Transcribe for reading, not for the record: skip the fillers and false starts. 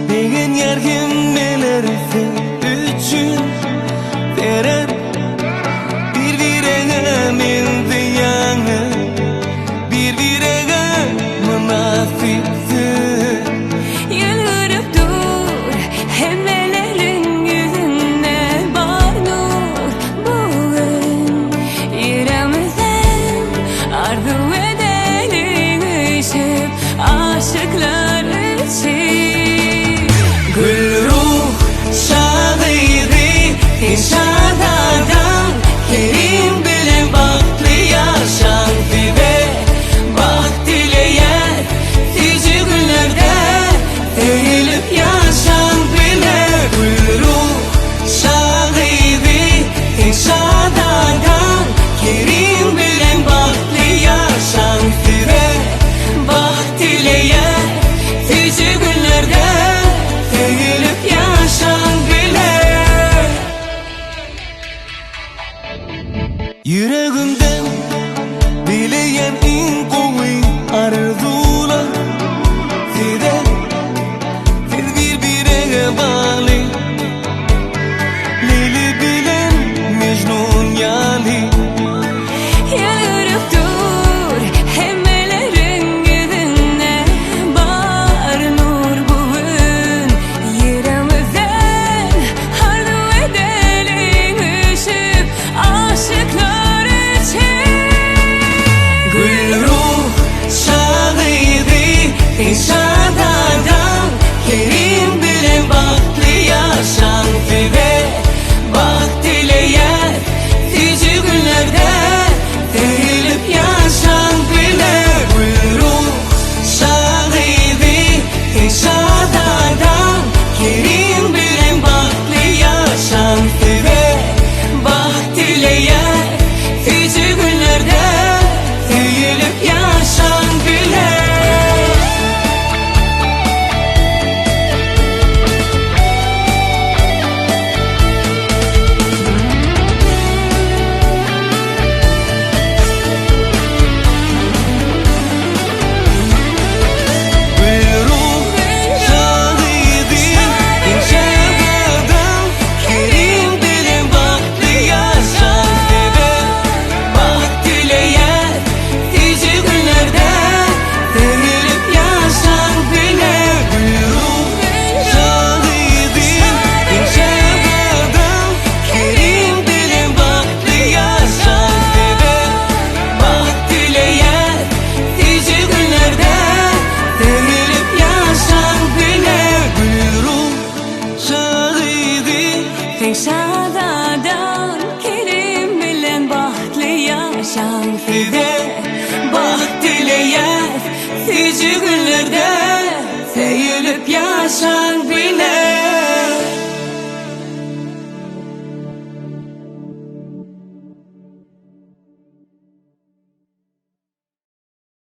Degen yergin neler sen üçün Deren bir virege men de yanı Bir virege münasipsin Yılırıp dur hemmelerin yüzünde var nur bugün Yüreğimizden arzu edelim ışık aşıklar için Gülruh şahidi inşaatlardan Kerim bilen baktı yaşan bize Bak dileyen sizi günlerde eğilip yaşan bile Gülruh şahidi inşaatlardan Kerim bilen baktı yaşan bize Bak dileyen sizi günlerde eğilip yaşan bile Yüreğimden bileyen en koyu arzular Size siz birbirine bağlı Leyli bilen Mecnun yani Yılırıp dur hemmelerin yüzünde var nur bugün Yüreğimizden arzu edelim ışık aşıklar için Gülruh şahidi inşaatlardan Kerim bilen baktı yaşan bize Bak dileyen sizi günlerde eğilip yaşan bile Gülruh şahidi inşaatlardan Kerim bilen baktı yaşan bize Bak dileyen sizi günlerde eğilip yaşan bile Gülruh şahidi inşaatlardan Kerim bilen baktı yaşan bize Bak dileyen sizi günlerde eğilip yaşan bile Gülruh şahidi inşaatlardan Kerim bilen baktı yaşan bize Bak dileyen sizi günlerde eğilip yaşan bile Gülruh şahidi Şadadan Kerim bilen bahtlı yaşan bize Bak dileyen sizi günlerde eğilip yaşan bile